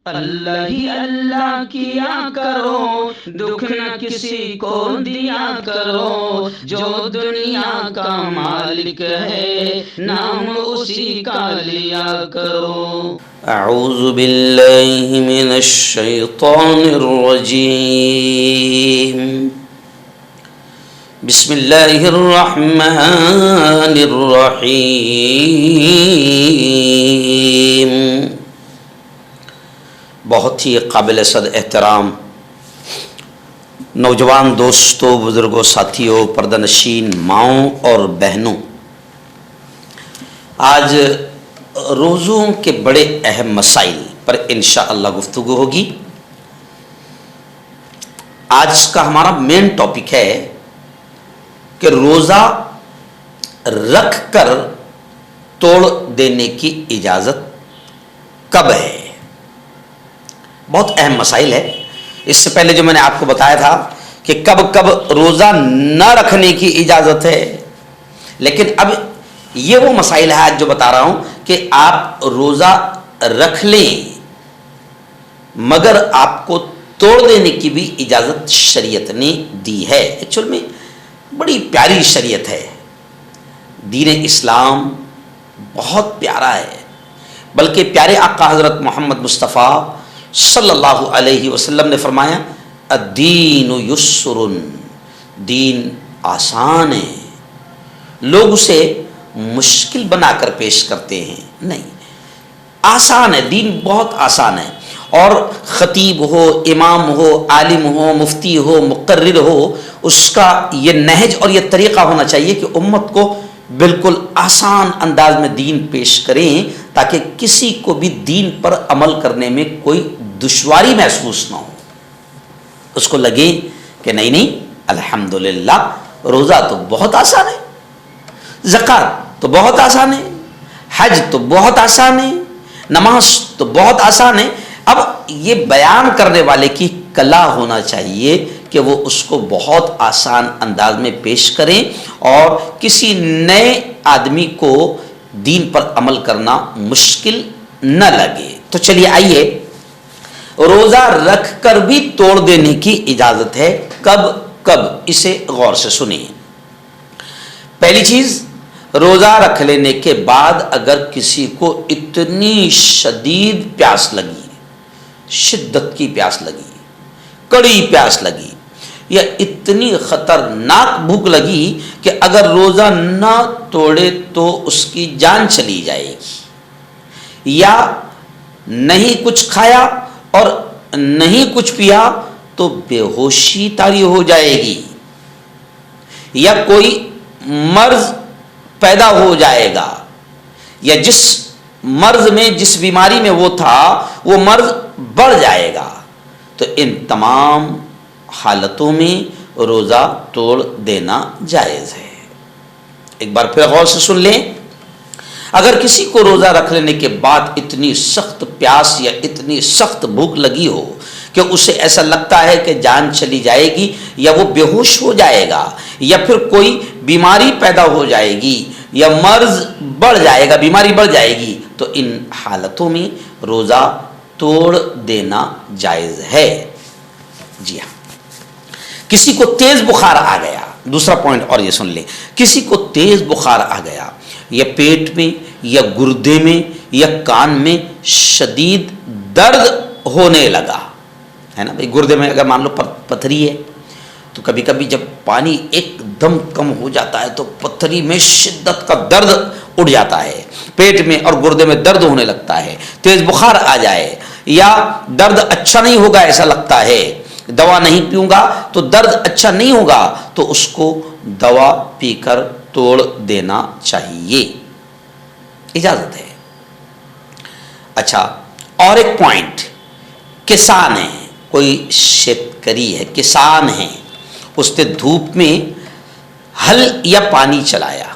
اللہ ہی اللہ کیا کرو، دکھ نہ کسی کو دیا کرو، جو دنیا کا مالک ہے نام اسی کا لیا کرو۔ اعوذ باللہ من الشیطان الرجیم، بسم اللہ الرحمن الرحیم۔ بہت ہی قابل صد احترام نوجوان دوستوں، بزرگوں، ساتھیوں، پردہ نشین ماؤں اور بہنوں، آج روزوں کے بڑے اہم مسائل پر انشاءاللہ گفتگو ہوگی۔ آج کا ہمارا مین ٹاپک ہے کہ روزہ رکھ کر توڑ دینے کی اجازت کب ہے۔ بہت اہم مسائل ہے۔ اس سے پہلے جو میں نے آپ کو بتایا تھا کہ کب کب روزہ نہ رکھنے کی اجازت ہے، لیکن اب یہ وہ مسائل ہے آج جو بتا رہا ہوں کہ آپ روزہ رکھ لیں مگر آپ کو توڑ دینے کی بھی اجازت شریعت نے دی ہے۔ ایکچوئل میں بڑی پیاری شریعت ہے، دین اسلام بہت پیارا ہے، بلکہ پیارے آقا حضرت محمد مصطفیٰ صلی اللہ علیہ وسلم نے فرمایا الدین یسر، دین آسان ہے۔ لوگ اسے مشکل بنا کر پیش کرتے ہیں، نہیں، آسان ہے، دین بہت آسان ہے۔ اور خطیب ہو، امام ہو، عالم ہو، مفتی ہو، مقرر ہو، اس کا یہ نہج اور یہ طریقہ ہونا چاہیے کہ امت کو بالکل آسان انداز میں دین پیش کریں تاکہ کسی کو بھی دین پر عمل کرنے میں کوئی دشواری محسوس نہ ہو، اس کو لگے کہ نہیں الحمدللہ روزہ تو بہت آسان ہے، زکوٰۃ تو بہت آسان ہے، حج تو بہت آسان ہے، نماز تو بہت آسان ہے۔ اب یہ بیان کرنے والے کی کلا ہونا چاہیے کہ وہ اس کو بہت آسان انداز میں پیش کریں اور کسی نئے آدمی کو دین پر عمل کرنا مشکل نہ لگے۔ تو چلیے آئیے، روزہ رکھ کر بھی توڑ دینے کی اجازت ہے، کب کب، اسے غور سے سنیے۔ پہلی چیز، روزہ رکھ لینے کے بعد اگر کسی کو اتنی شدید پیاس لگی، شدت کی پیاس لگی، کڑی پیاس لگی، یا اتنی خطرناک بھوک لگی کہ اگر روزہ نہ توڑے تو اس کی جان چلی جائے گی، یا نہیں کچھ کھایا اور نہیں کچھ پیا تو بے ہوشی طاری ہو جائے گی، یا کوئی مرض پیدا ہو جائے گا، یا جس مرض میں، جس بیماری میں وہ تھا وہ مرض بڑھ جائے گا، تو ان تمام حالتوں میں روزہ توڑ دینا جائز ہے۔ ایک بار پھر غور سے سن لیں، اگر کسی کو روزہ رکھ لینے کے بعد اتنی سخت پیاس یا اتنی سخت بھوک لگی ہو کہ اسے ایسا لگتا ہے کہ جان چلی جائے گی، یا وہ بے ہوش ہو جائے گا، یا پھر کوئی بیماری پیدا ہو جائے گی، یا مرض بڑھ جائے گا، بیماری بڑھ جائے گی، تو ان حالتوں میں روزہ توڑ دینا جائز ہے۔ جی ہاں، کسی کو تیز بخار آ گیا، دوسرا پوائنٹ اور یہ سن لیں، کسی کو تیز بخار آ گیا، یا پیٹ میں یا گردے میں یا کان میں شدید درد ہونے لگا ہے نا بھائی، گردے میں اگر مان لو پتھری ہے تو کبھی کبھی جب پانی ایک دم کم ہو جاتا ہے تو پتھری میں شدت کا درد اٹھ جاتا ہے، پیٹ میں اور گردے میں درد ہونے لگتا ہے، تیز بخار آ جائے، یا درد اچھا نہیں ہوگا ایسا لگتا ہے، دوا نہیں پیوں گا تو درد اچھا نہیں ہوگا، تو اس کو دوا پی کر توڑ دینا چاہیے، اجازت ہے۔ اچھا، اور ایک پوائنٹ، کسان ہے، کوئی شیتکری ہے، کسان ہے، اس نے دھوپ میں ہل یا پانی چلایا،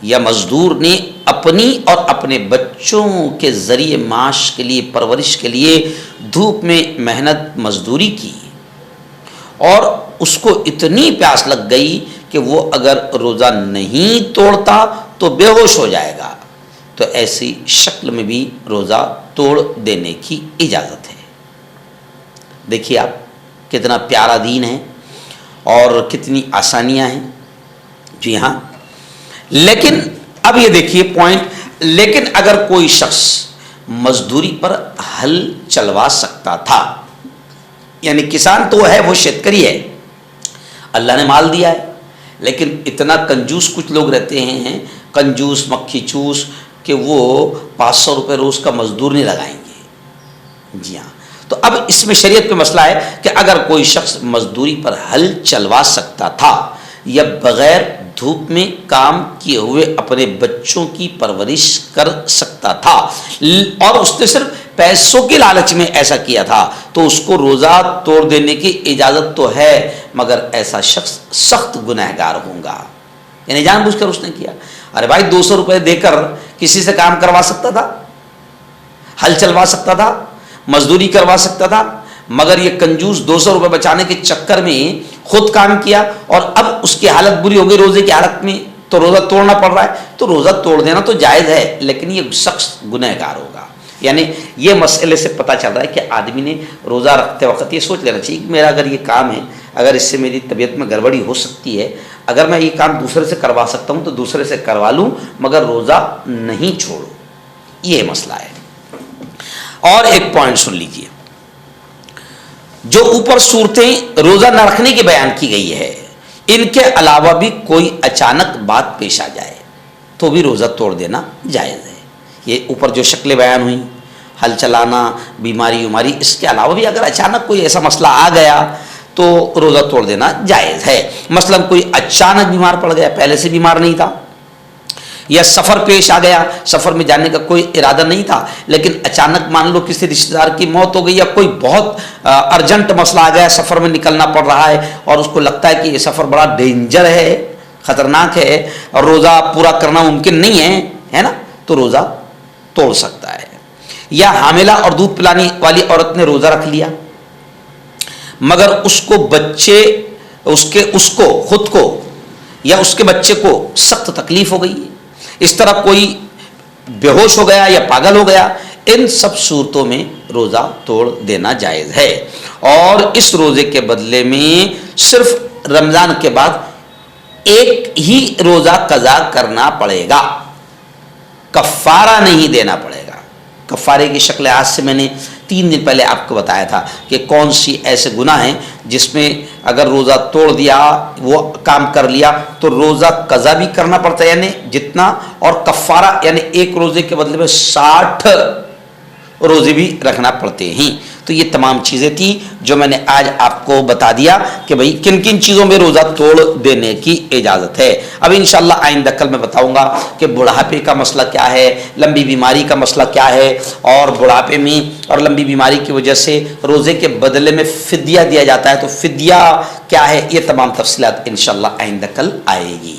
یا مزدور نے اپنی اور اپنے بچوں کے ذریعے معاش کے لیے، پرورش کے لیے دھوپ میں محنت مزدوری کی، اور اس کو اتنی پیاس لگ گئی کہ وہ اگر روزہ نہیں توڑتا تو بے ہوش ہو جائے گا، تو ایسی شکل میں بھی روزہ توڑ دینے کی اجازت ہے۔ دیکھیے آپ کتنا پیارا دین ہے اور کتنی آسانیاں ہیں۔ جی ہاں، لیکن اب یہ دیکھیے پوائنٹ، لیکن اگر کوئی شخص مزدوری پر ہل چلوا سکتا تھا، یعنی کسان تو ہے، وہ شیتکری ہے، اللہ نے مال دیا ہے، لیکن اتنا کنجوس کچھ لوگ رہتے ہیں، کنجوس مکھی چوس، کہ وہ 500 روپے روز کا مزدور نہیں لگائیں گے۔ جی ہاں، تو اب اس میں شریعت پہ مسئلہ ہے کہ اگر کوئی شخص مزدوری پر ہل چلوا سکتا تھا یا بغیر دھوپ میں کام کیے ہوئے اپنے بچوں کی پرورش کر سکتا تھا اور اس نے صرف پیسوں کے لالچ میں ایسا کیا تھا، تو اس کو روزہ توڑ دینے کی اجازت تو ہے، مگر ایسا شخص سخت گنہگار ہوگا۔ یعنی جان بوجھ کر اس نے کیا۔ ارے بھائی 200 روپے دے کر کسی سے کام کروا سکتا تھا، ہل چلوا سکتا تھا، مزدوری کروا سکتا تھا، مگر یہ کنجوس 200 روپے بچانے کے چکر میں خود کام کیا اور اب اس کی حالت بری ہو گئی روزے کی حالت میں، تو روزہ توڑنا پڑ رہا ہے۔ تو روزہ توڑ دینا تو جائز ہے، لیکن یہ شخص گنہگار ہوگا۔ یعنی یہ مسئلے سے پتہ چل رہا ہے کہ آدمی نے روزہ رکھتے وقت یہ سوچ لینا چاہیے کہ میرا اگر یہ کام ہے، اگر اس سے میری طبیعت میں گڑبڑی ہو سکتی ہے، اگر میں یہ کام دوسرے سے کروا سکتا ہوں تو دوسرے سے کروا لوں، مگر روزہ نہیں چھوڑوں۔ یہ مسئلہ ہے۔ اور ایک پوائنٹ سن لیجئے، جو اوپر صورتیں روزہ نہ رکھنے کی بیان کی گئی ہے، ان کے علاوہ بھی کوئی اچانک بات پیش آ جائے تو بھی روزہ توڑ دینا جائز ہے۔ یہ اوپر جو شکلیں بیان ہوئیں، ہل چلانا، بیماری، اس کے علاوہ بھی اگر اچانک کوئی ایسا مسئلہ آ گیا تو روزہ توڑ دینا جائز ہے۔ مثلا کوئی اچانک بیمار پڑ گیا، پہلے سے بیمار نہیں تھا، یا سفر پیش آ گیا، سفر میں جانے کا کوئی ارادہ نہیں تھا، لیکن اچانک مان لو کسی رشتہ دار کی موت ہو گئی یا کوئی بہت ارجنٹ مسئلہ آ گیا، سفر میں نکلنا پڑ رہا ہے اور اس کو لگتا ہے کہ یہ سفر بڑا ڈینجر ہے، خطرناک ہے اور روزہ پورا کرنا ممکن نہیں ہے نا، تو روزہ توڑ سکتا ہے۔ یا حاملہ اور دودھ پلانے والی عورت نے روزہ رکھ لیا، مگر اس کو خود کو یا اس کے بچے کو سخت تکلیف ہو گئی، اس طرح کوئی بے ہوش ہو گیا یا پاگل ہو گیا، ان سب صورتوں میں روزہ توڑ دینا جائز ہے۔ اور اس روزے کے بدلے میں صرف رمضان کے بعد ایک ہی روزہ قضا کرنا پڑے گا، کفارہ نہیں دینا پڑے گا۔ کفارے کی شکل آج سے میں نے 3 دن پہلے آپ کو بتایا تھا کہ کون سی ایسے گناہ ہیں جس میں اگر روزہ توڑ دیا، وہ کام کر لیا، تو روزہ قضا بھی کرنا پڑتا ہے یعنی جتنا، اور کفارہ یعنی ایک روزے کے بدلے میں 60 روزے بھی رکھنا پڑتے ہیں۔ تو یہ تمام چیزیں تھیں جو میں نے آج آپ کو بتا دیا کہ بھئی کن کن چیزوں میں روزہ توڑ دینے کی اجازت ہے۔ اب انشاءاللہ آئندہ کل میں بتاؤں گا کہ بڑھاپے کا مسئلہ کیا ہے، لمبی بیماری کا مسئلہ کیا ہے، اور بڑھاپے میں اور لمبی بیماری کی وجہ سے روزے کے بدلے میں فدیہ دیا جاتا ہے، تو فدیہ کیا ہے، یہ تمام تفصیلات انشاءاللہ آئندہ کل آئے گی۔